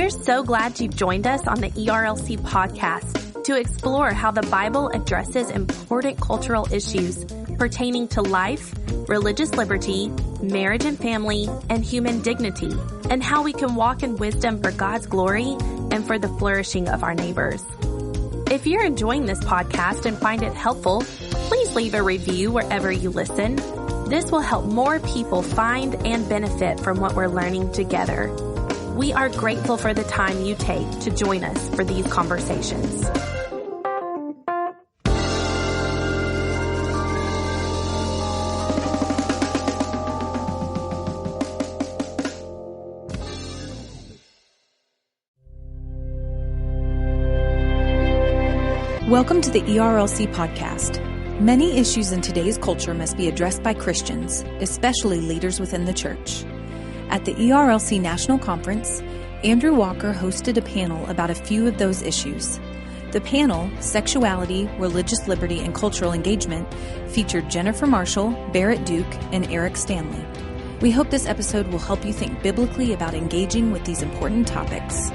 We're so glad you've joined us on the ERLC podcast to explore how the Bible addresses important cultural issues pertaining to life, religious liberty, marriage and family, and human dignity, and how we can walk in wisdom for God's glory and for the flourishing of our neighbors. If you're enjoying this podcast and find it helpful, please leave a review wherever you listen. This will help more people find and benefit from what we're learning together. We are grateful for the time you take to join us for these conversations. Welcome to the ERLC podcast. Many issues in today's culture must be addressed by Christians, especially leaders within the church. At the ERLC National Conference, Andrew Walker hosted a panel about a few of those issues. The panel, Sexuality, Religious Liberty, and Cultural Engagement, featured Jennifer Marshall, Barrett Duke, and Erik Stanley. We hope this episode will help you think biblically about engaging with these important topics.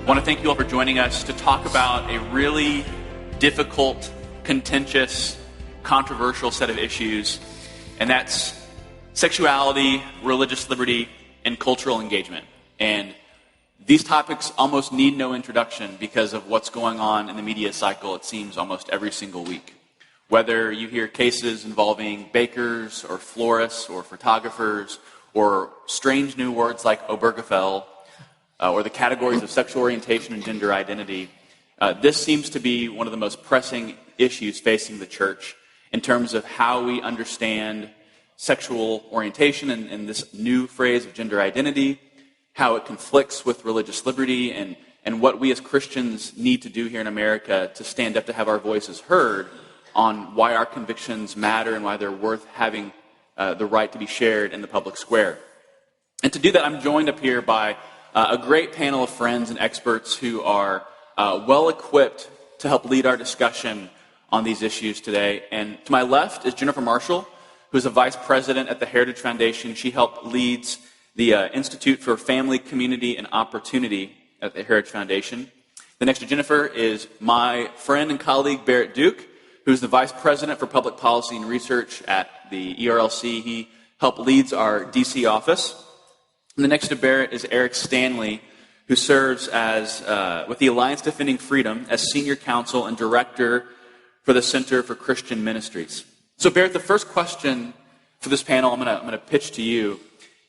I want to thank you all for joining us to talk about a really difficult, contentious, controversial set of issues, and that's sexuality, religious liberty, and cultural engagement. And these topics almost need no introduction because of what's going on in the media cycle, it seems, almost every single week. Whether you hear cases involving bakers or florists or photographers or strange new words like Obergefell, or the categories of sexual orientation and gender identity, this seems to be one of the most pressing issues facing the church in terms of how we understand sexual orientation and this new phrase of gender identity, how it conflicts with religious liberty, and what we as Christians need to do here in America to stand up to have our voices heard on why our convictions matter and why they're worth having the right to be shared in the public square. And to do that, I'm joined up here by a great panel of friends and experts who are well-equipped to help lead our discussion on these issues today. And to my left is Jennifer Marshall, who is a vice president at the Heritage Foundation. She leads the Institute for Family, Community, and Opportunity at the Heritage Foundation. The next to Jennifer is my friend and colleague, Barrett Duke, who is the vice president for Public Policy and Research at the ERLC. He leads our D.C. office. And the next to Barrett is Erik Stanley, who serves as with the Alliance Defending Freedom as senior counsel and director for the Center for Christian Ministries. So Barrett, the first question for this panel I'm going to pitch to you.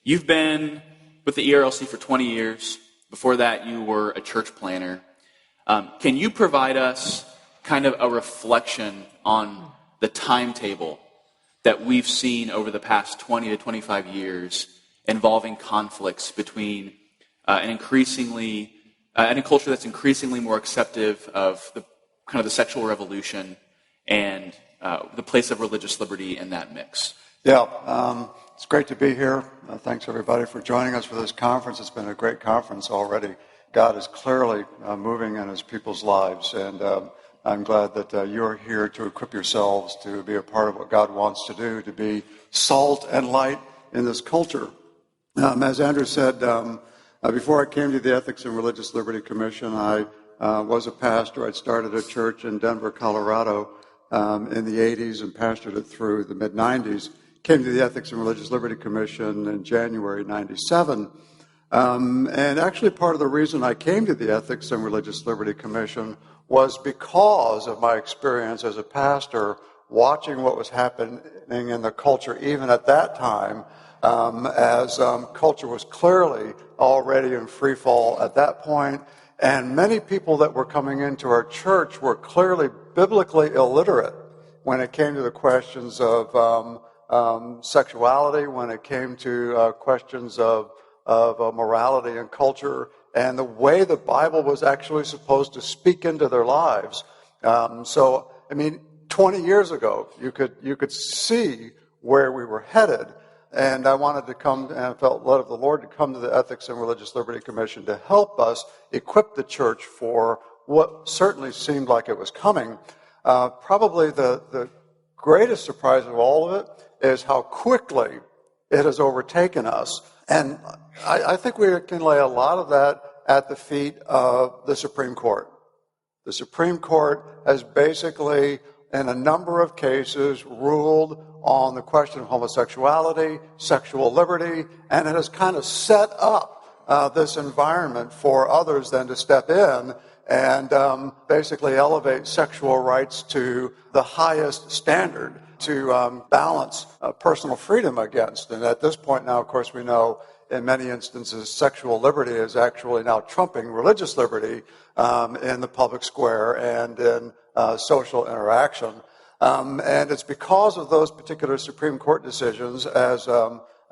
You've been with the ERLC for 20 years. Before that, you were a church planner. Can you provide us kind of a reflection on the timetable that we've seen over the past 20 to 25 years involving conflicts between in a culture that's increasingly more acceptive of the sexual revolution and the place of religious liberty in that mix? Yeah, it's great to be here. Thanks everybody for joining us for this conference. It's been a great conference already. God is clearly moving in His people's lives, and I'm glad that you're here to equip yourselves to be a part of what God wants to do, to be salt and light in this culture. As Andrew said, before I came to the Ethics and Religious Liberty Commission, I was a pastor. I'd started a church in Denver, Colorado in the 80s and pastored it through the mid-90s. Came to the Ethics and Religious Liberty Commission in January 97. And actually part of the reason I came to the Ethics and Religious Liberty Commission was because of my experience as a pastor watching what was happening in the culture even at that time, as culture was clearly already in free fall at that point, and many people that were coming into our church were clearly biblically illiterate when it came to the questions of sexuality, when it came to questions of morality and culture, and the way the Bible was actually supposed to speak into their lives. 20 years ago, you could see where we were headed. And I wanted to come, and I felt led of the Lord to come to the Ethics and Religious Liberty Commission to help us equip the church for what certainly seemed like it was coming. Probably the greatest surprise of all of it is how quickly it has overtaken us. And I think we can lay a lot of that at the feet of the Supreme Court. The Supreme Court has basically, in a number of cases, ruled on the question of homosexuality, sexual liberty, and it has kind of set up this environment for others then to step in and basically elevate sexual rights to the highest standard to balance personal freedom against. And at this point now, of course, we know in many instances sexual liberty is actually now trumping religious liberty in the public square and in social interaction. And it's because of those particular Supreme Court decisions, as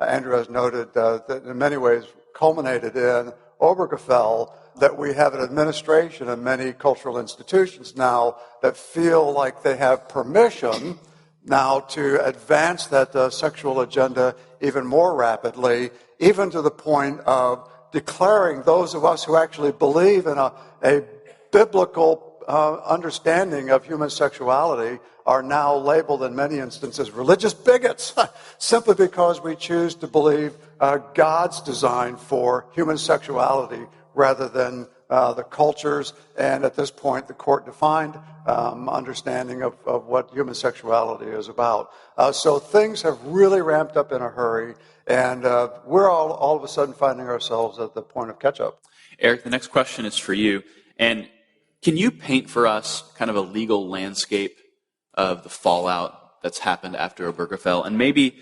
Andrew has noted, that in many ways culminated in Obergefell, that we have an administration and many cultural institutions now that feel like they have permission now to advance that sexual agenda even more rapidly, even to the point of declaring those of us who actually believe in a biblical understanding of human sexuality are now labeled in many instances religious bigots, simply because we choose to believe God's design for human sexuality rather than the cultures, and at this point, the court-defined understanding of what human sexuality is about. So things have really ramped up in a hurry, and we're all of a sudden finding ourselves at the point of catch-up. Erik, the next question is for you. And can you paint for us kind of a legal landscape of the fallout that's happened after Obergefell? And maybe,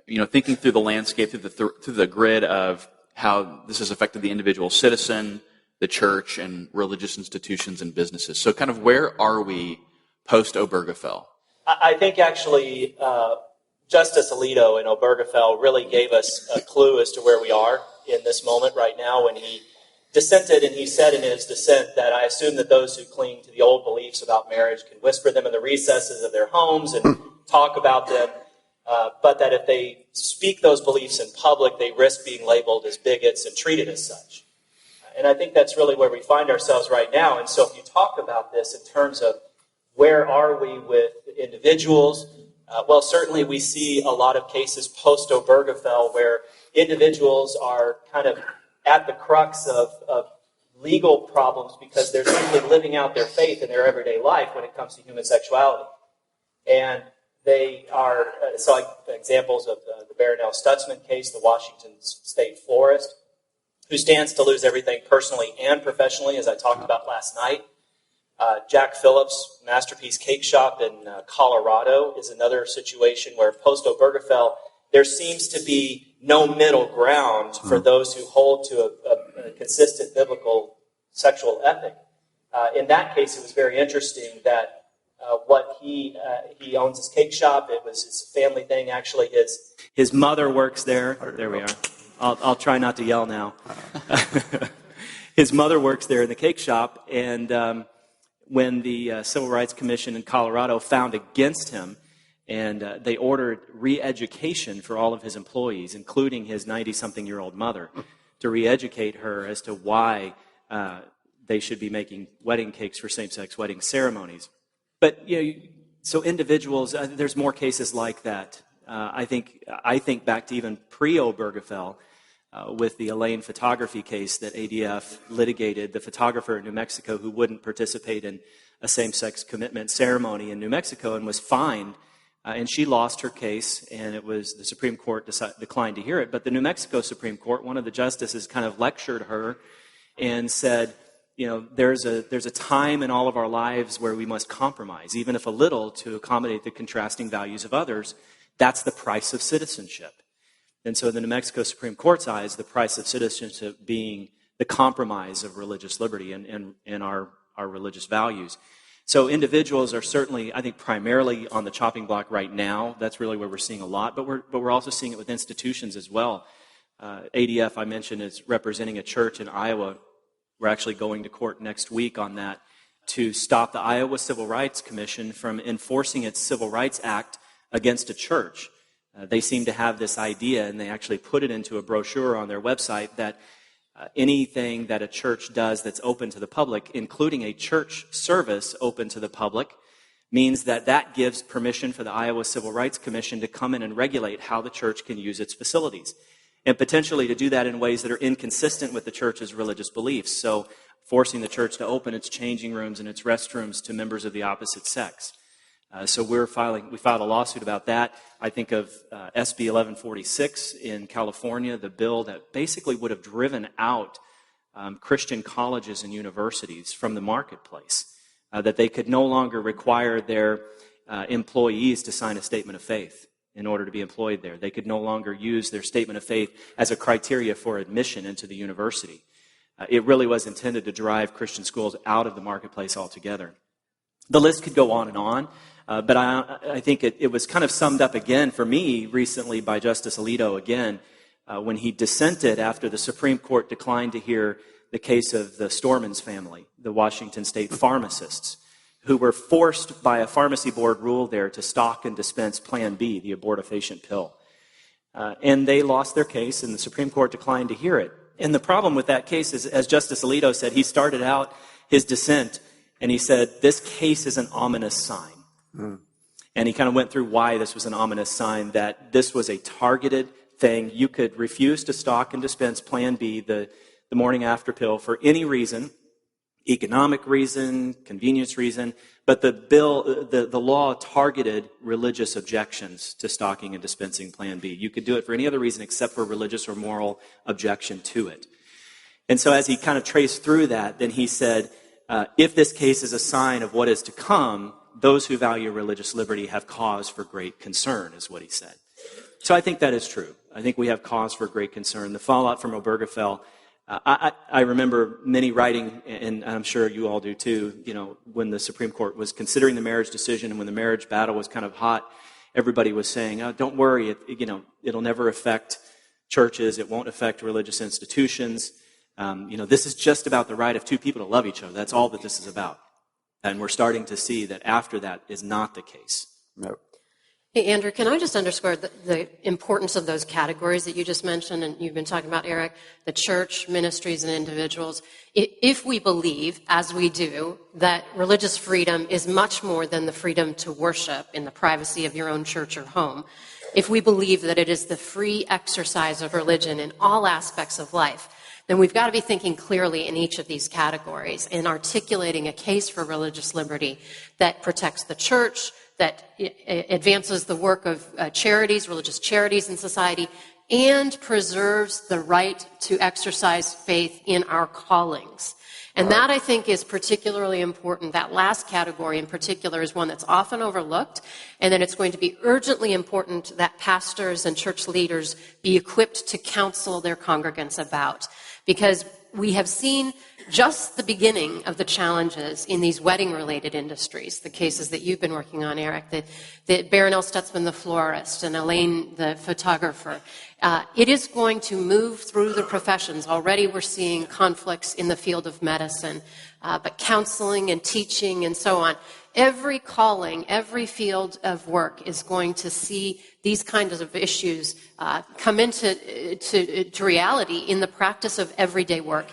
thinking through the landscape, through the grid of how this has affected the individual citizen, the church, and religious institutions and businesses. So kind of where are we post-Obergefell? I think actually Justice Alito in Obergefell really gave us a clue as to where we are in this moment right now when he dissented, and he said in his dissent that I assume that those who cling to the old beliefs about marriage can whisper them in the recesses of their homes and talk about them, but that if they speak those beliefs in public, they risk being labeled as bigots and treated as such. And I think that's really where we find ourselves right now. And so if you talk about this in terms of where are we with individuals, well, certainly we see a lot of cases post-Obergefell where individuals are kind of at the crux of legal problems because they're simply living out their faith in their everyday life when it comes to human sexuality. And they are, examples of the Barrett Stutzman case, the Washington State Florist, who stands to lose everything personally and professionally, as I talked about last night. Jack Phillips' Masterpiece Cake Shop in Colorado is another situation where post-Obergefell, there seems to be no middle ground for those who hold to a consistent biblical sexual ethic. In that case, it was very interesting that what he owns his cake shop. It was his family thing. Actually, his mother works there. There we are. I'll try not to yell now. His mother works there in the cake shop, and when the Civil Rights Commission in Colorado found against him, and they ordered re-education for all of his employees, including his 90-something-year-old mother, to re-educate her as to why they should be making wedding cakes for same-sex wedding ceremonies. But so individuals, there's more cases like that. I think back to even pre-Obergefell with the Elaine photography case that ADF litigated, the photographer in New Mexico who wouldn't participate in a same-sex commitment ceremony in New Mexico and was fined. And she lost her case, and it was the Supreme Court declined to hear it. But the New Mexico Supreme Court, one of the justices kind of lectured her and said, there's a time in all of our lives where we must compromise, even if a little, to accommodate the contrasting values of others. That's the price of citizenship. And so in the New Mexico Supreme Court's eyes, the price of citizenship being the compromise of religious liberty and our religious values. So individuals are certainly, I think, primarily on the chopping block right now. That's really where we're seeing a lot, but we're also seeing it with institutions as well. ADF, I mentioned, is representing a church in Iowa. We're actually going to court next week on that to stop the Iowa Civil Rights Commission from enforcing its Civil Rights Act against a church. They seem to have this idea, and they actually put it into a brochure on their website, that anything that a church does that's open to the public, including a church service open to the public, means that gives permission for the Iowa Civil Rights Commission to come in and regulate how the church can use its facilities, and potentially to do that in ways that are inconsistent with the church's religious beliefs. So forcing the church to open its changing rooms and its restrooms to members of the opposite sex. So we filed a lawsuit about that. I think of SB 1146 in California, the bill that basically would have driven out Christian colleges and universities from the marketplace, that they could no longer require their employees to sign a statement of faith in order to be employed there. They could no longer use their statement of faith as a criteria for admission into the university. It really was intended to drive Christian schools out of the marketplace altogether. The list could go on, but I think it was kind of summed up again for me recently by Justice Alito again, when he dissented after the Supreme Court declined to hear the case of the Stormans family, the Washington State pharmacists, who were forced by a pharmacy board rule there to stock and dispense Plan B, the abortifacient pill. And they lost their case, and the Supreme Court declined to hear it. And the problem with that case is, as Justice Alito said, he started out his dissent, and he said, this case is an ominous sign. And he kind of went through why this was an ominous sign, that this was a targeted thing. You could refuse to stock and dispense Plan B, the morning after pill, for any reason, economic reason, convenience reason, but the law targeted religious objections to stocking and dispensing Plan B. You could do it for any other reason except for religious or moral objection to it. And so as he kind of traced through that, then he said, if this case is a sign of what is to come, those who value religious liberty have cause for great concern, is what he said. So I think that is true. I think we have cause for great concern. The fallout from Obergefell, I remember many writing, and I'm sure you all do too, when the Supreme Court was considering the marriage decision and when the marriage battle was kind of hot, everybody was saying, oh, don't worry, it'll never affect churches, it won't affect religious institutions. This is just about the right of two people to love each other. That's all that this is about. And we're starting to see that after that is not the case. No. Hey, Andrew, can I just underscore the importance of those categories that you just mentioned, and you've been talking about, Erik, the church, ministries, and individuals. If we believe, as we do, that religious freedom is much more than the freedom to worship in the privacy of your own church or home, if we believe that it is the free exercise of religion in all aspects of life, then we've got to be thinking clearly in each of these categories and articulating a case for religious liberty that protects the church, that advances the work of charities, religious charities in society, and preserves the right to exercise faith in our callings. And that, I think, is particularly important. That last category in particular is one that's often overlooked, and then it's going to be urgently important that pastors and church leaders be equipped to counsel their congregants about. Because we have seen just the beginning of the challenges in these wedding-related industries, the cases that you've been working on, Erik, that Baron L. Stutzman, the florist, and Elaine, the photographer. It is going to move through the professions. Already we're seeing conflicts in the field of medicine, but counseling and teaching and so on. Every calling, every field of work is going to see these kinds of issues come into reality in the practice of everyday work.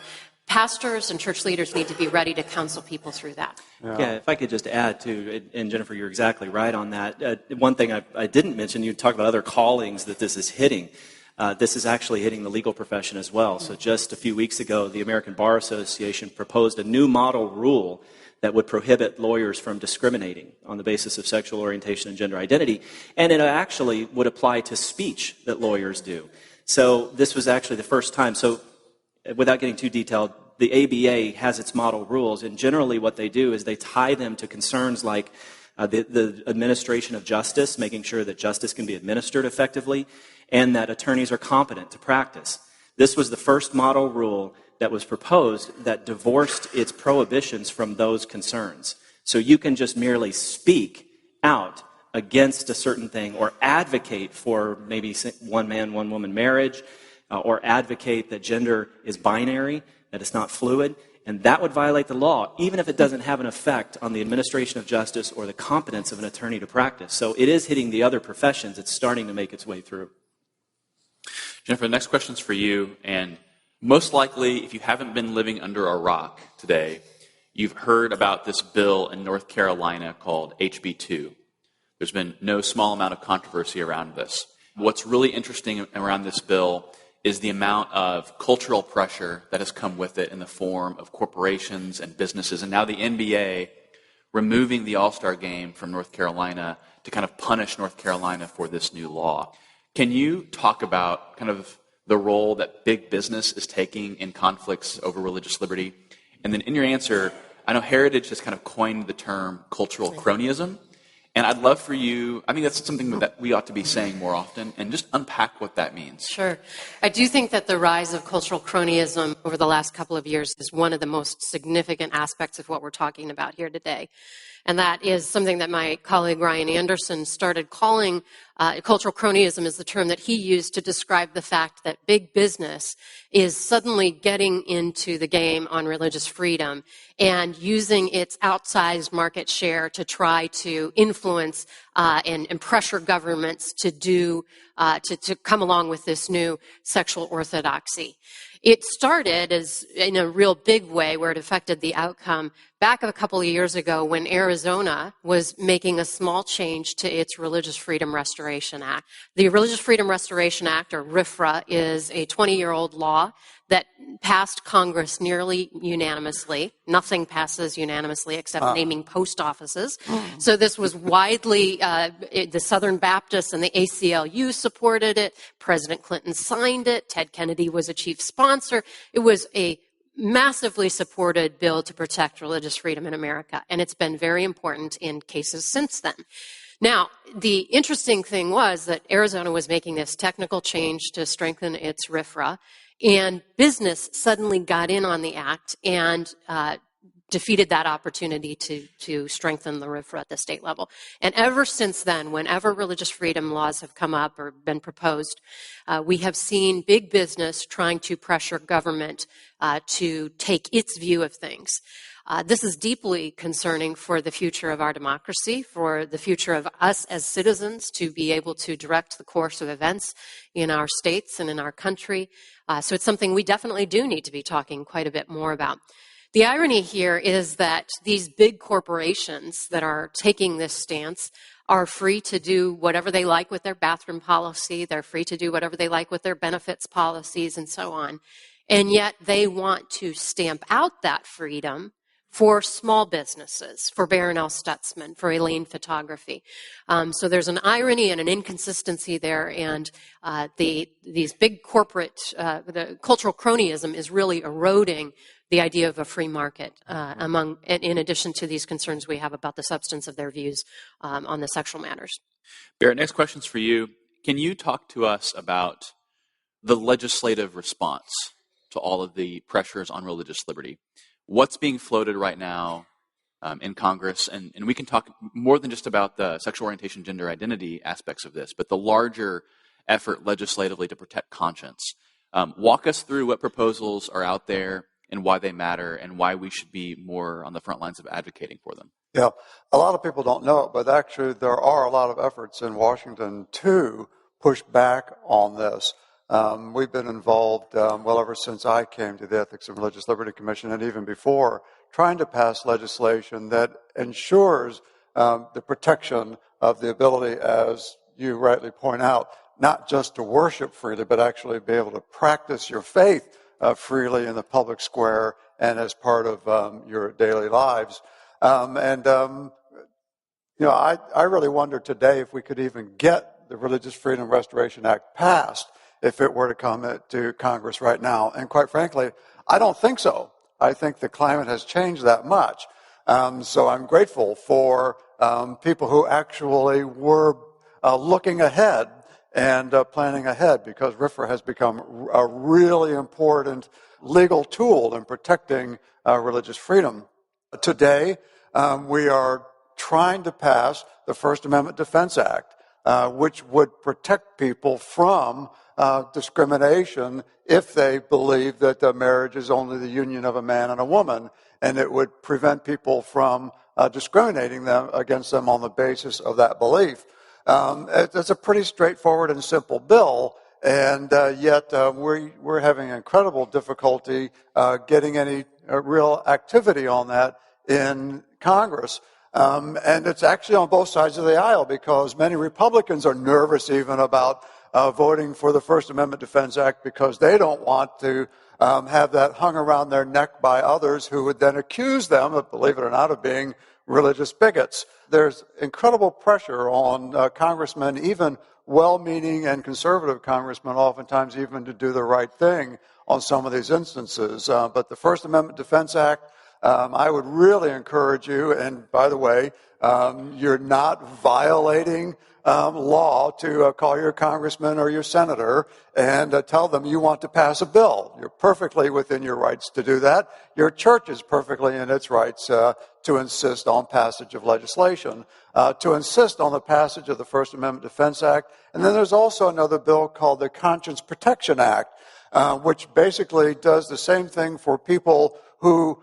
Pastors and church leaders need to be ready to counsel people through that. Yeah, if I could just add to, and Jennifer, you're exactly right on that. One thing I didn't mention, you talked about other callings that this is hitting. This is actually hitting the legal profession as well. So just a few weeks ago, the American Bar Association proposed a new model rule that would prohibit lawyers from discriminating on the basis of sexual orientation and gender identity. And it actually would apply to speech that lawyers do. So this was actually the first time. So without getting too detailed, the ABA has its model rules, and generally what they do is they tie them to concerns like the administration of justice, making sure that justice can be administered effectively, and that attorneys are competent to practice. This was the first model rule that was proposed that divorced its prohibitions from those concerns. So you can just merely speak out against a certain thing or advocate for maybe one man, one woman marriage, or advocate that gender is binary, that it's not fluid, and that would violate the law, even if it doesn't have an effect on the administration of justice or the competence of an attorney to practice. So it is hitting the other professions. It's starting to make its way through. Jennifer, the next question's for you, and most likely, if you haven't been living under a rock today, You've heard about this bill in North Carolina called HB2. There's been no small amount of controversy around this. What's really interesting around this bill is the amount of cultural pressure that has come with it in the form of corporations and businesses, and now the NBA removing the All-Star game from North Carolina to kind of punish North Carolina for this new law. Can you talk about kind of the role that big business is taking in conflicts over religious liberty? And then in your answer, I know Heritage has kind of coined the term cultural cronyism. And I'd love for you, I think that's something that we ought to be saying more often, and just unpack what that means. Sure. I do think that the rise of cultural cronyism over the last couple of years is one of the most significant aspects of what we're talking about here today. And that is something that my colleague Ryan Anderson started calling cultural cronyism, is the term that he used to describe the fact that big business is suddenly getting into the game on religious freedom and using its outsized market share to try to influence and pressure governments to to come along with this new sexual orthodoxy. It started as in a real big way where it affected the outcome back a couple of years ago when Arizona was making a small change to its Religious Freedom Restoration Act. The Religious Freedom Restoration Act, or RFRA, is a 20-year-old law that passed Congress nearly unanimously. Nothing passes unanimously except naming post offices. So this was widely, the Southern Baptists and the ACLU supported it. President Clinton signed it. Ted Kennedy was a chief sponsor. It was a massively supported bill to protect religious freedom in America, and it's been very important in cases since then. Now, the interesting thing was that Arizona was making this technical change to strengthen its RFRA, and business suddenly got in on the act and defeated that opportunity to strengthen the RFRA at the state level. And ever since then, whenever religious freedom laws have come up or been proposed, we have seen big business trying to pressure government to take its view of things. This is deeply concerning for the future of our democracy, for the future of us as citizens to be able to direct the course of events in our states and in our country. So it's something we definitely do need to be talking quite a bit more about. The irony here is that these big corporations that are taking this stance are free to do whatever they like with their bathroom policy. They're free to do whatever they like with their benefits policies and so on. And yet they want to stamp out that freedom for small businesses, for Barronelle Stutzman, for Elaine Photography. So there's an irony and an inconsistency there, and these big corporate, the cultural cronyism is really eroding the idea of a free market in addition to these concerns we have about the substance of their views on the sexual matters. Barrett, next question's for you. Can you talk to us about the legislative response to all of the pressures on religious liberty? What's being floated right now in Congress? And we can talk more than just about the sexual orientation, gender identity aspects of this, but the larger effort legislatively to protect conscience. Walk us through what proposals are out there and why they matter and why we should be more on the front lines of advocating for them. Yeah, a lot of people don't know it, but actually there are a lot of efforts in Washington to push back on this. We've been involved, ever since I came to the Ethics and Religious Liberty Commission and even before, trying to pass legislation that ensures the protection of the ability, as you rightly point out, not just to worship freely, but actually be able to practice your faith freely in the public square and as part of your daily lives. I really wonder today if we could even get the Religious Freedom Restoration Act passed if it were to come to Congress right now. And quite frankly, I don't think so. I think the climate has changed that much. So I'm grateful for people who actually were looking ahead and planning ahead, because RFRA has become a really important legal tool in protecting religious freedom. Today, we are trying to pass the First Amendment Defense Act, which would protect people from discrimination if they believe that marriage is only the union of a man and a woman, and it would prevent people from discriminating against them on the basis of that belief. It's a pretty straightforward and simple bill, and yet we're having incredible difficulty getting any real activity on that in Congress. And it's actually on both sides of the aisle, because many Republicans are nervous even about voting for the First Amendment Defense Act, because they don't want to have that hung around their neck by others who would then accuse them of, believe it or not, of being religious bigots. There's incredible pressure on congressmen, even well-meaning and conservative congressmen, oftentimes even to do the right thing on some of these instances. But the First Amendment Defense Act, I would really encourage you, and by the way, you're not violating law to call your congressman or your senator and tell them you want to pass a bill. You're perfectly within your rights to do that. Your church is perfectly in its rights to insist on passage of legislation, to insist on the passage of the First Amendment Defense Act. And then there's also another bill called the Conscience Protection Act, which basically does the same thing for people who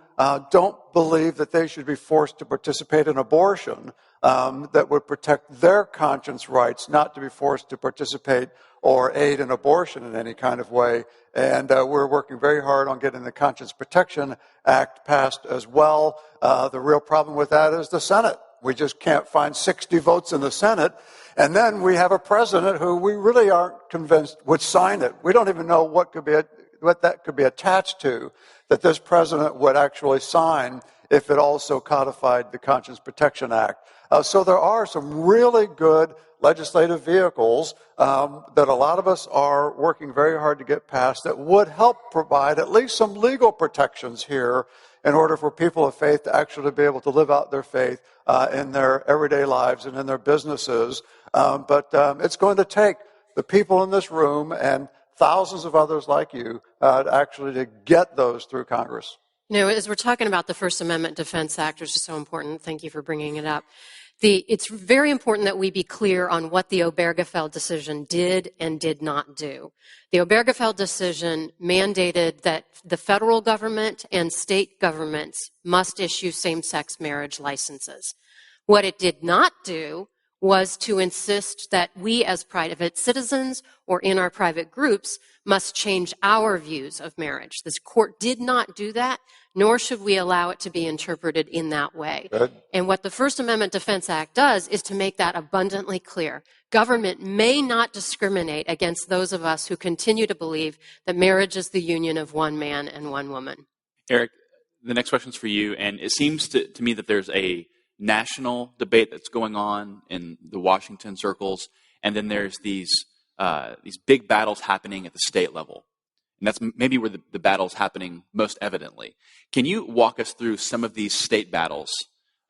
don't believe that they should be forced to participate in abortion, that would protect their conscience rights not to be forced to participate or aid in abortion in any kind of way. And we're working very hard on getting the Conscience Protection Act passed as well. The real problem with that is the Senate. We just can't find 60 votes in the Senate. And then we have a president who we really aren't convinced would sign it. We don't even know what that could be attached to, that this president would actually sign if it also codified the Conscience Protection Act. So there are some really good legislative vehicles that a lot of us are working very hard to get passed that would help provide at least some legal protections here in order for people of faith to actually be able to live out their faith in their everyday lives and in their businesses. But it's going to take the people in this room and thousands of others like you actually to get those through Congress. You know, as we're talking about the First Amendment Defense Act, which is so important, thank you for bringing it up. It's very important that we be clear on what the Obergefell decision did and did not do. The Obergefell decision mandated that the federal government and state governments must issue same-sex marriage licenses. What it did not do was to insist that we as private citizens or in our private groups must change our views of marriage. This court did not do that, nor should we allow it to be interpreted in that way. Good. And what the First Amendment Defense Act does is to make that abundantly clear. Government may not discriminate against those of us who continue to believe that marriage is the union of one man and one woman. Erik, the next question is for you, and it seems to me that there's a national debate that's going on in the Washington circles, and then there's these big battles happening at the state level. And that's maybe where the battle's happening most evidently. Can you walk us through some of these state battles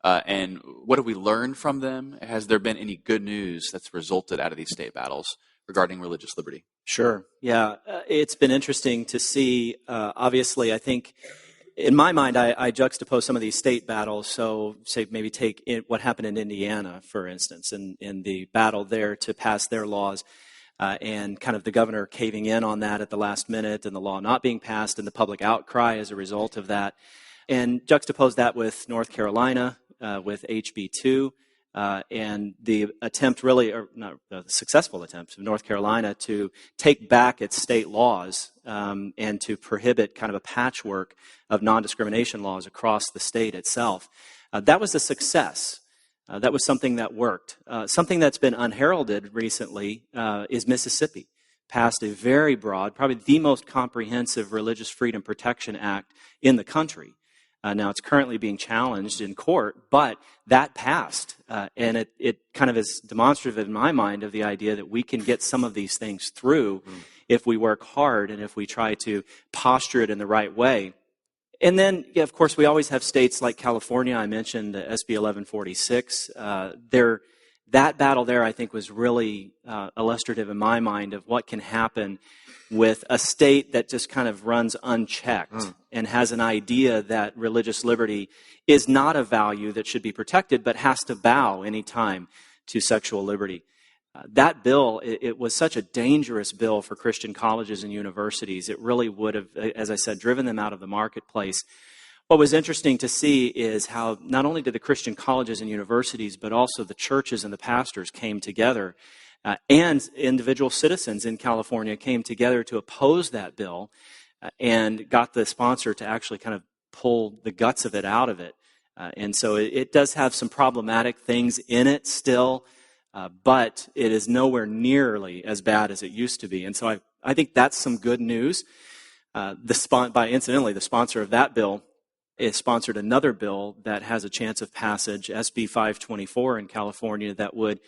and what have we learned from them? Has there been any good news that's resulted out of these state battles regarding religious liberty? Sure. Yeah. It's been interesting to see. Obviously, I think in my mind, I juxtapose some of these state battles. So, say, maybe take what happened in Indiana, for instance, in the battle there to pass their laws. And kind of the governor caving in on that at the last minute and the law not being passed and the public outcry as a result of that. And juxtapose that with North Carolina, with HB2, and the attempt really, or not the successful attempt of North Carolina to take back its state laws and to prohibit kind of a patchwork of non-discrimination laws across the state itself. That was a success. That was something that worked. Something that's been unheralded recently is Mississippi. Passed a very broad, probably the most comprehensive Religious Freedom Protection Act in the country. Now, it's currently being challenged in court, but that passed. And it kind of is demonstrative in my mind of the idea that we can get some of these things through if we work hard and if we try to posture it in the right way. And then, yeah, of course, we always have states like California. I mentioned SB 1146. That battle there, I think, was really illustrative in my mind of what can happen with a state that just kind of runs unchecked and has an idea that religious liberty is not a value that should be protected, but has to bow any time to sexual liberty. That bill, it was such a dangerous bill for Christian colleges and universities. It really would have, as I said, driven them out of the marketplace. What was interesting to see is how not only did the Christian colleges and universities, but also the churches and the pastors came together And individual citizens in California came together to oppose that bill and got the sponsor to actually kind of pull the guts of it out of it. And so it does have some problematic things in it still, but it is nowhere nearly as bad as it used to be. And so I think that's some good news. Incidentally, the sponsor of that bill is sponsored another bill that has a chance of passage, SB 524 in California, that would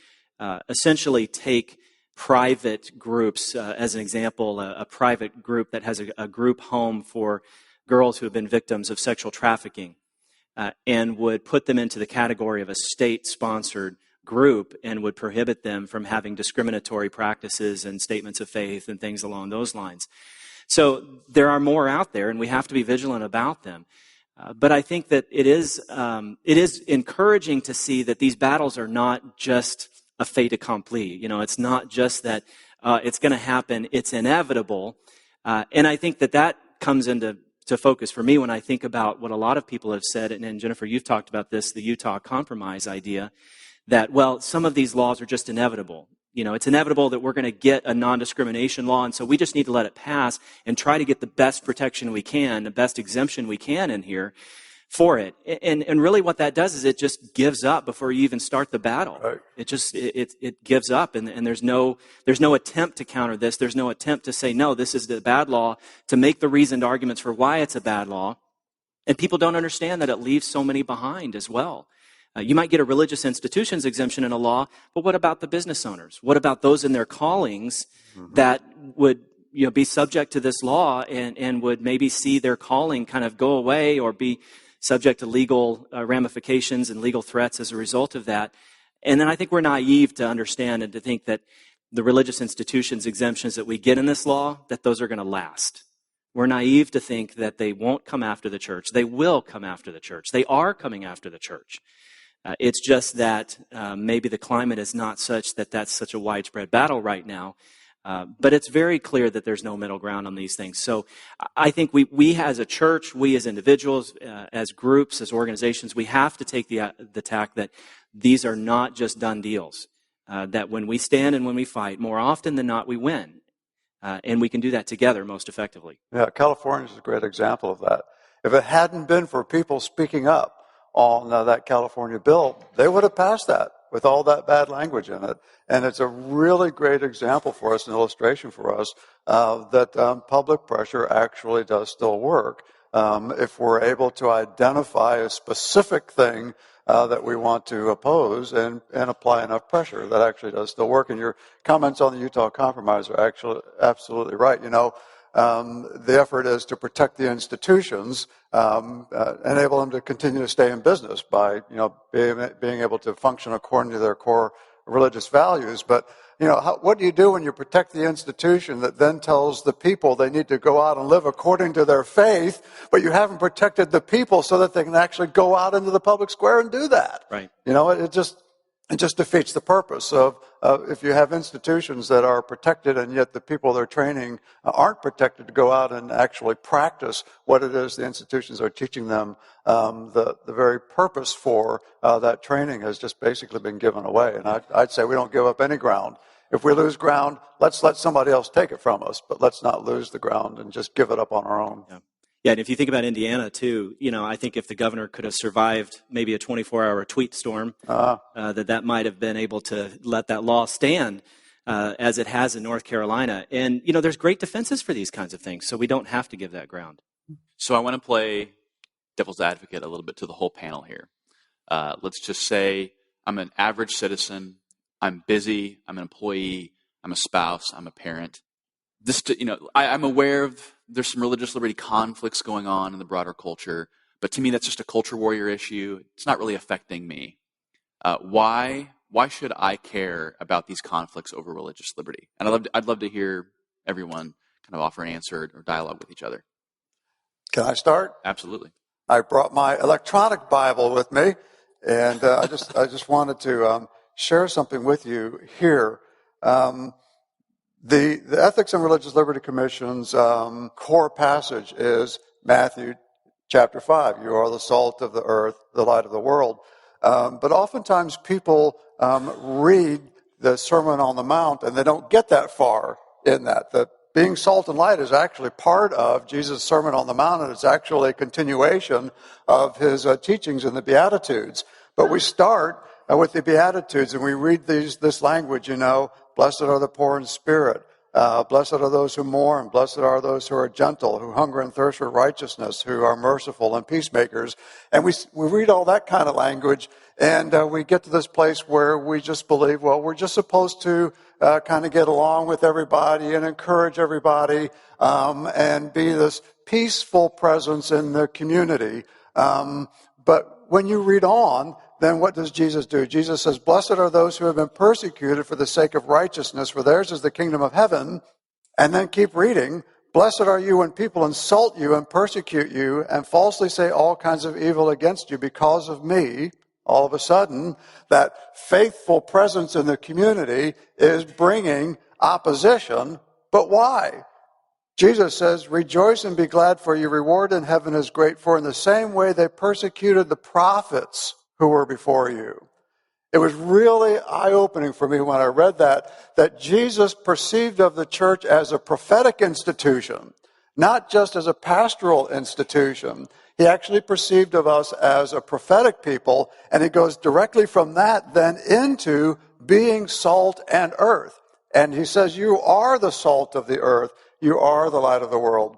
essentially take private groups, as an example, a private group that has a group home for girls who have been victims of sexual trafficking, and would put them into the category of a state-sponsored group and would prohibit them from having discriminatory practices and statements of faith and things along those lines. So there are more out there, and we have to be vigilant about them. But I think that it is encouraging to see that these battles are not just a fait accompli. It's not just that it's going to happen. It's inevitable. And I think that comes into focus for me when I think about what a lot of people have said. And Jennifer, you've talked about this, the Utah Compromise idea, that, well, some of these laws are just inevitable. It's inevitable that we're going to get a non-discrimination law, and so we just need to let it pass and try to get the best protection we can, the best exemption we can in here for it. And really what that does is it just gives up before you even start the battle. Right. It gives up, and there's no attempt to counter this. There's no attempt to say, no, this is the bad law, to make the reasoned arguments for why it's a bad law. And people don't understand that it leaves so many behind as well. You might get a religious institutions exemption in a law, but what about the business owners? What about those in their callings that would be subject to this law and would maybe see their calling kind of go away or be subject to legal ramifications and legal threats as a result of that? And then I think we're naive to understand and to think that the religious institutions exemptions that we get in this law, that those are going to last. We're naive to think that they won't come after the church. They will come after the church. They are coming after the church. It's just that maybe the climate is not such that that's such a widespread battle right now. But it's very clear that there's no middle ground on these things. So I think we as a church, we as individuals, as groups, as organizations, we have to take the tack that these are not just done deals. That when we stand and when we fight, more often than not, we win. And we can do that together most effectively. Yeah, California is a great example of that. If it hadn't been for people speaking up on that California bill, they would have passed that with all that bad language in it. And it's a really great example for us, an illustration for us, that public pressure actually does still work. If we're able to identify a specific thing that we want to oppose and apply enough pressure, that actually does still work. And your comments on the Utah Compromise are actually absolutely right. The effort is to protect the institutions, enable them to continue to stay in business by, being able to function according to their core religious values. But, what do you do when you protect the institution that then tells the people they need to go out and live according to their faith, but you haven't protected the people so that they can actually go out into the public square and do that? Right. It just defeats the purpose of if you have institutions that are protected and yet the people they're training aren't protected to go out and actually practice what it is the institutions are teaching them. The very purpose for that training has just basically been given away. And I'd say we don't give up any ground. If we lose ground, let's let somebody else take it from us, but let's not lose the ground and just give it up on our own. Yeah. Yeah, and if you think about Indiana, too, I think if the governor could have survived maybe a 24-hour tweet storm, that might have been able to let that law stand as it has in North Carolina. And, there's great defenses for these kinds of things, so we don't have to give that ground. So I want to play devil's advocate a little bit to the whole panel here. Let's just say I'm an average citizen. I'm busy. I'm an employee. I'm a spouse. I'm a parent. I'm aware of there's some religious liberty conflicts going on in the broader culture, but to me that's just a culture warrior issue. It's not really affecting me. Why should I care about these conflicts over religious liberty? And I'd love to hear everyone kind of offer an answer or dialogue with each other. Can I start? Absolutely. I brought my electronic Bible with me, and I just wanted to share something with you here. The Ethics and Religious Liberty Commission's core passage is Matthew chapter 5. You are the salt of the earth, the light of the world. But oftentimes people read the Sermon on the Mount, and they don't get that far in that. The being salt and light is actually part of Jesus' Sermon on the Mount, and it's actually a continuation of his teachings in the Beatitudes. But we start with the Beatitudes, and we read this language, blessed are the poor in spirit. Blessed are those who mourn. Blessed are those who are gentle, who hunger and thirst for righteousness, who are merciful and peacemakers. And we read all that kind of language, and we get to this place where we just believe, well, we're just supposed to kind of get along with everybody and encourage everybody and be this peaceful presence in the community. But when you read on, then what does Jesus do? Jesus says, blessed are those who have been persecuted for the sake of righteousness, for theirs is the kingdom of heaven. And then keep reading. Blessed are you when people insult you and persecute you and falsely say all kinds of evil against you because of me. All of a sudden, that faithful presence in the community is bringing opposition. But why? Jesus says, rejoice and be glad, for your reward in heaven is great, for in the same way they persecuted the prophets who were before you. It was really eye-opening for me when I read that Jesus perceived of the church as a prophetic institution, not just as a pastoral institution. He actually perceived of us as a prophetic people, and it goes directly from that then into being salt and earth. And he says, you are the salt of the earth. You are the light of the world.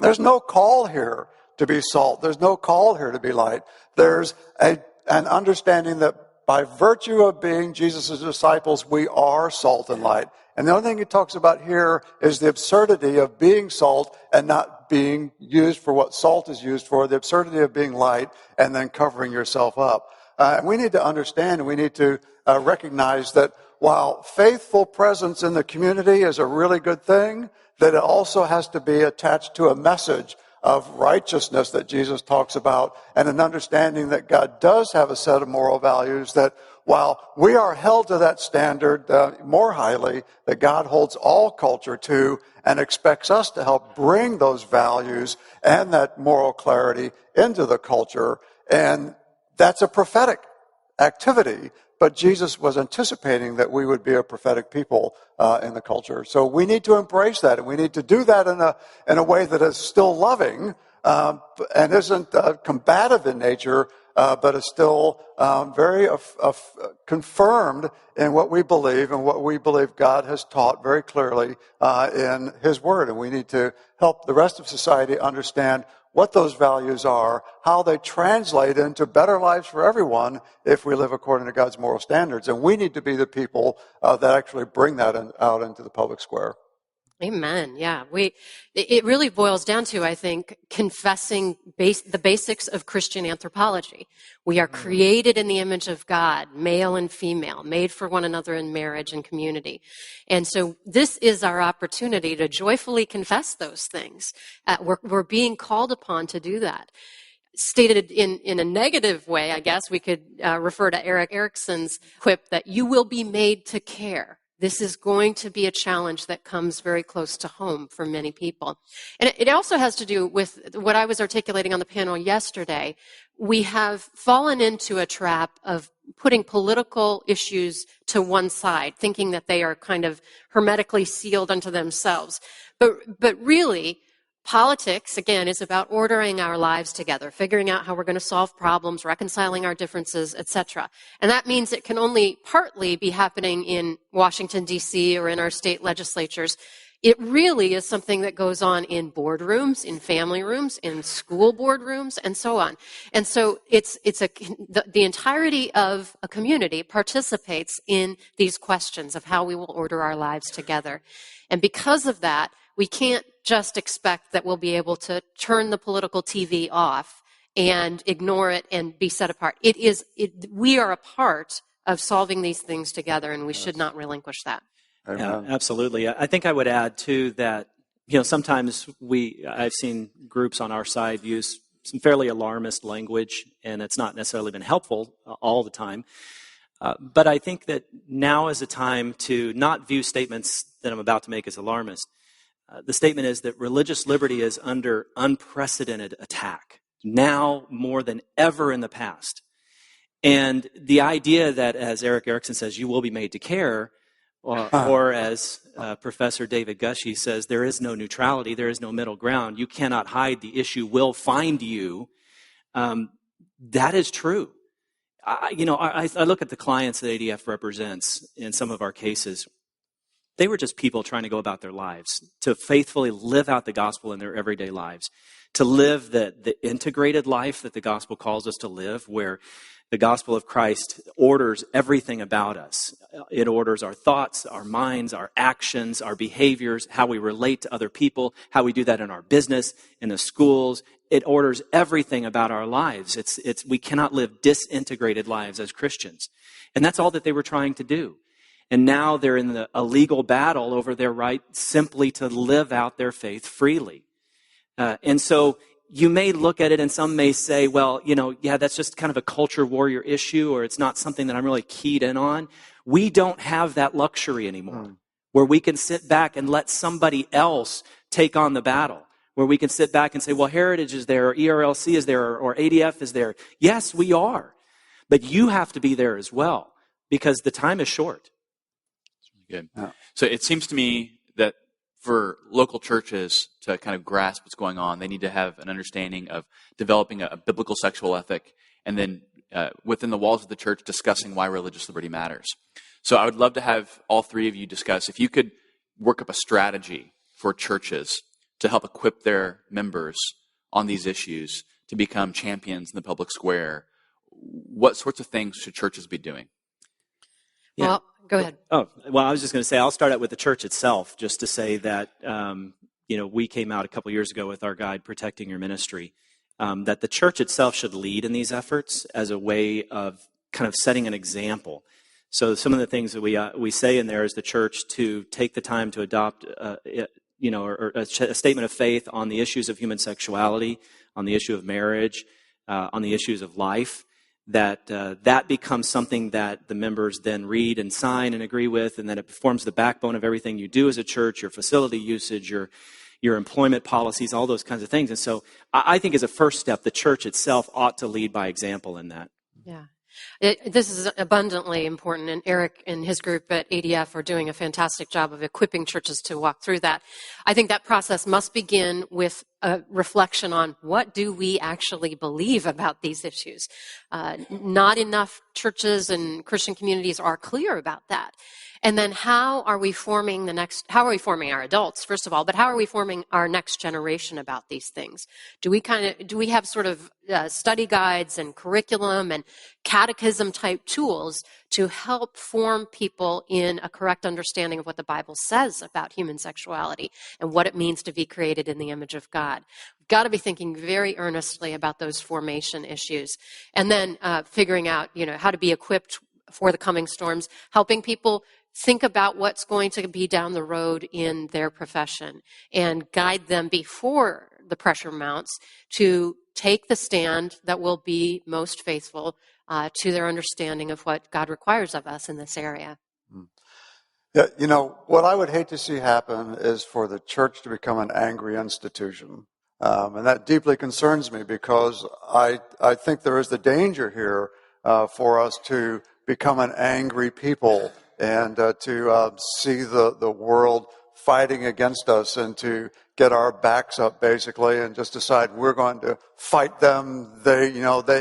There's no call here to be salt. There's no call here to be light. There's an understanding that by virtue of being Jesus' disciples, we are salt and light. And the only thing he talks about here is the absurdity of being salt and not being used for what salt is used for, the absurdity of being light and then covering yourself up. We need to understand and we need to recognize that while faithful presence in the community is a really good thing, that it also has to be attached to a message of righteousness that Jesus talks about, and an understanding that God does have a set of moral values that while we are held to that standard more highly, that God holds all culture to and expects us to help bring those values and that moral clarity into the culture. And that's a prophetic activity, but Jesus was anticipating that we would be a prophetic people in the culture. So we need to embrace that, and we need to do that in a way that is still loving and isn't combative in nature, but is still very confirmed in what we believe and what we believe God has taught very clearly in His Word. And we need to help the rest of society understand what those values are, how they translate into better lives for everyone if we live according to God's moral standards. And we need to be the people that actually bring that out into the public square. Amen. Yeah. It really boils down to, I think, confessing the basics of Christian anthropology. We are created in the image of God, male and female, made for one another in marriage and community. And so this is our opportunity to joyfully confess those things. We're being called upon to do that. Stated in a negative way, I guess, we could refer to Erik Erikson's quip that you will be made to care. This is going to be a challenge that comes very close to home for many people. And it also has to do with what I was articulating on the panel yesterday. We have fallen into a trap of putting political issues to one side, thinking that they are kind of hermetically sealed unto themselves. But really, politics, again, is about ordering our lives together, figuring out how we're going to solve problems, reconciling our differences, etc. And that means it can only partly be happening in Washington, D.C. or in our state legislatures. It really is something that goes on in boardrooms, in family rooms, in school boardrooms, and so on. And so the entirety of a community participates in these questions of how we will order our lives together. And because of that, we can't just expect that we'll be able to turn the political TV off and ignore it and be set apart. We are a part of solving these things together, and we should not relinquish that. Yeah, absolutely. I think I would add, too, that sometimes I've seen groups on our side use some fairly alarmist language, and it's not necessarily been helpful all the time. But I think that now is a time to not view statements that I'm about to make as alarmist. The statement is that religious liberty is under unprecedented attack, now more than ever in the past. And the idea that, as Erik Erikson says, you will be made to care, or as Professor David Gushee says, there is no neutrality, there is no middle ground. You cannot hide. The issue will find you. That is true. I look at the clients that ADF represents in some of our cases. They were just people trying to go about their lives, to faithfully live out the gospel in their everyday lives, to live the integrated life that the gospel calls us to live, where the gospel of Christ orders everything about us. It orders our thoughts, our minds, our actions, our behaviors, how we relate to other people, how we do that in our business, in the schools. It orders everything about our lives. We cannot live disintegrated lives as Christians. And that's all that they were trying to do. And now they're in a legal battle over their right simply to live out their faith freely. And so you may look at it and some may say, well, that's just kind of a culture warrior issue, or it's not something that I'm really keyed in on. We don't have that luxury anymore, where we can sit back and let somebody else take on the battle, where we can sit back and say, well, Heritage is there, or ERLC is there, or ADF is there. Yes, we are. But you have to be there as well, because the time is short. Good. So it seems to me that for local churches to kind of grasp what's going on, they need to have an understanding of developing a biblical sexual ethic, and then within the walls of the church discussing why religious liberty matters. So I would love to have all three of you discuss, if you could work up a strategy for churches to help equip their members on these issues to become champions in the public square, what sorts of things should churches be doing? Yeah. Well, go ahead. Oh, well, I was just going to say, I'll start out with the church itself, just to say that, we came out a couple years ago with our guide, Protecting Your Ministry, that the church itself should lead in these efforts as a way of kind of setting an example. So some of the things that we say in there is the church to take the time to adopt, a statement of faith on the issues of human sexuality, on the issue of marriage, on the issues of life. That becomes something that the members then read and sign and agree with, and then it forms the backbone of everything you do as a church, your facility usage, your employment policies, all those kinds of things. And so I think as a first step, the church itself ought to lead by example in that. Yeah. This is abundantly important, and Erik and his group at ADF are doing a fantastic job of equipping churches to walk through that. I think that process must begin with a reflection on what do we actually believe about these issues. Not enough churches and Christian communities are clear about that. And then how are we forming our adults, first of all, but how are we forming our next generation about these things? Do we have sort of study guides and curriculum and catechism type tools to help form people in a correct understanding of what the Bible says about human sexuality and what it means to be created in the image of God? We've got to be thinking very earnestly about those formation issues, and then figuring out, how to be equipped for the coming storms, helping people think about what's going to be down the road in their profession and guide them before the pressure mounts to take the stand that will be most faithful to their understanding of what God requires of us in this area. Yeah, what I would hate to see happen is for the church to become an angry institution. And that deeply concerns me, because I think there is the danger here for us to become an angry people, and to see the world fighting against us, and to get our backs up basically and just decide we're going to fight them. They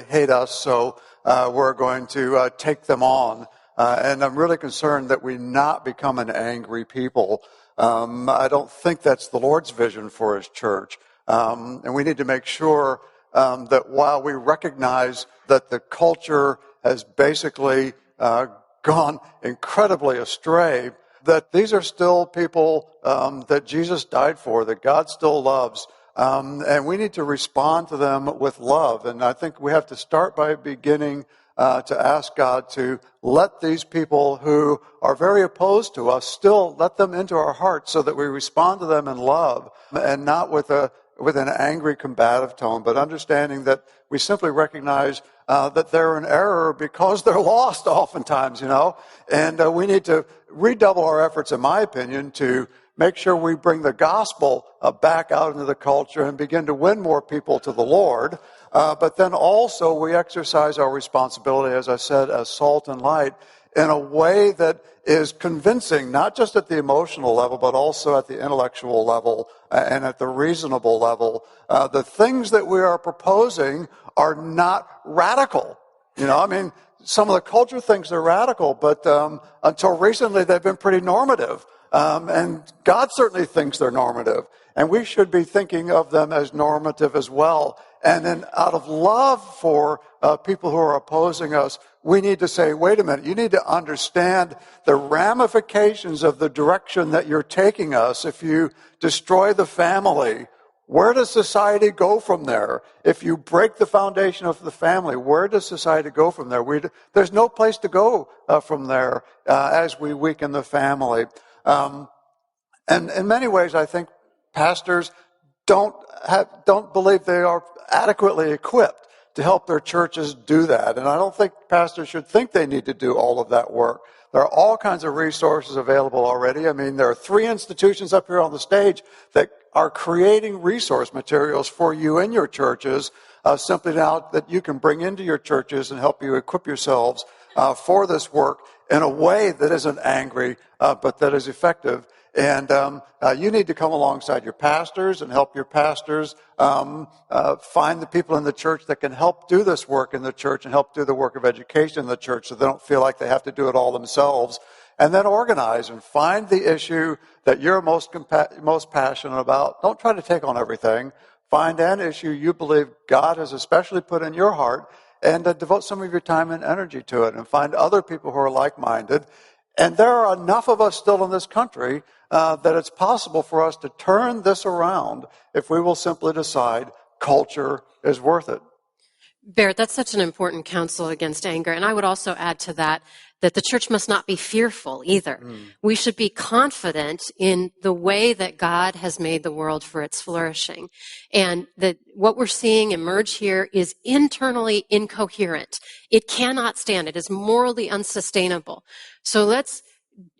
hate us, so we're going to take them on. And I'm really concerned that we not become an angry people. I don't think that's the Lord's vision for His church. And we need to make sure that while we recognize that the culture has basically gone incredibly astray, that these are still people that Jesus died for, that God still loves, and we need to respond to them with love. And I think we have to start by beginning to ask God to let these people who are very opposed to us, still let them into our hearts, so that we respond to them in love, and not with an angry, combative tone, but understanding that we simply recognize that they're in error because they're lost oftentimes, and we need to redouble our efforts, in my opinion, to make sure we bring the gospel back out into the culture and begin to win more people to the Lord. But then also we exercise our responsibility, as I said, as salt and light in a way that is convincing, not just at the emotional level, but also at the intellectual level and at the reasonable level. The things that we are proposing are not radical. Some of the culture thinks they're radical, but until recently they've been pretty normative. And God certainly thinks they're normative. And we should be thinking of them as normative as well. And then out of love for people who are opposing us, we need to say, wait a minute, you need to understand the ramifications of the direction that you're taking us. If you destroy the family, where does society go from there? If you break the foundation of the family, where does society go from there? There's no place to go from there as we weaken the family. And in many ways, I think pastors don't believe they are adequately equipped to help their churches do that. And I don't think pastors should think they need to do all of that work. There are all kinds of resources available already. There are 3 institutions up here on the stage that are creating resource materials for you in your churches, simply now that you can bring into your churches and help you equip yourselves for this work in a way that isn't angry, but that is effective. And you need to come alongside your pastors and help your pastors find the people in the church that can help do this work in the church and help do the work of education in the church so they don't feel like they have to do it all themselves. And then organize and find the issue that you're most passionate about. Don't try to take on everything. Find an issue you believe God has especially put in your heart and devote some of your time and energy to it and find other people who are like-minded. And there are enough of us still in this country that it's possible for us to turn this around if we will simply decide culture is worth it. Barrett, that's such an important counsel against anger. And I would also add to that the church must not be fearful either. We should be confident in the way that God has made the world for its flourishing. And that what we're seeing emerge here is internally incoherent. It cannot stand. It is morally unsustainable. So let's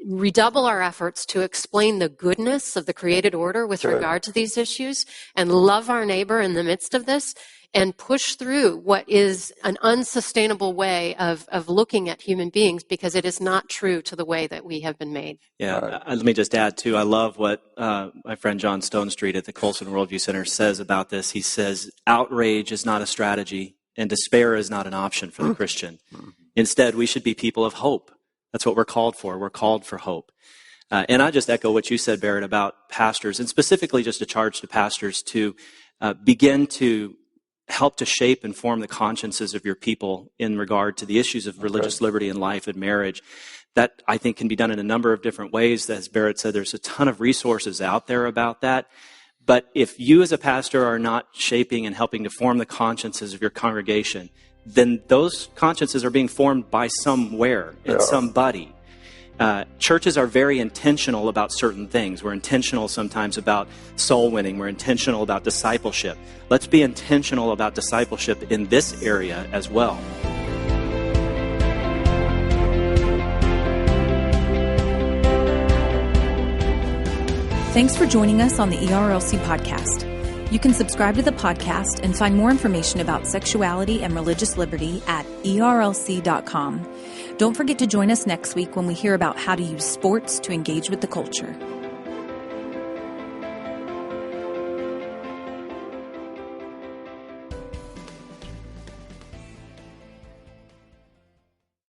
redouble our efforts to explain the goodness of the created order with regard to these issues and love our neighbor in the midst of this and push through what is an unsustainable way of looking at human beings because it is not true to the way that we have been made. Yeah, let me just add, too, I love what my friend John Stonestreet at the Colson Worldview Center says about this. He says, outrage is not a strategy and despair is not an option for the Christian. Instead, we should be people of hope. That's what we're called for. We're called for hope. And I just echo what you said, Barrett, about pastors, and specifically just a charge to pastors to begin to help to shape and form the consciences of your people in regard to the issues of religious liberty and life and marriage. That, I think, can be done in a number of different ways. As Barrett said, there's a ton of resources out there about that. But if you as a pastor are not shaping and helping to form the consciences of your congregation, then those consciences are being formed by somewhere and somebody. Churches are very intentional about certain things. We're intentional sometimes about soul winning. We're intentional about discipleship. Let's be intentional about discipleship in this area as well. Thanks for joining us on the ERLC podcast. You can subscribe to the podcast and find more information about sexuality and religious liberty at ERLC.com. Don't forget to join us next week when we hear about how to use sports to engage with the culture.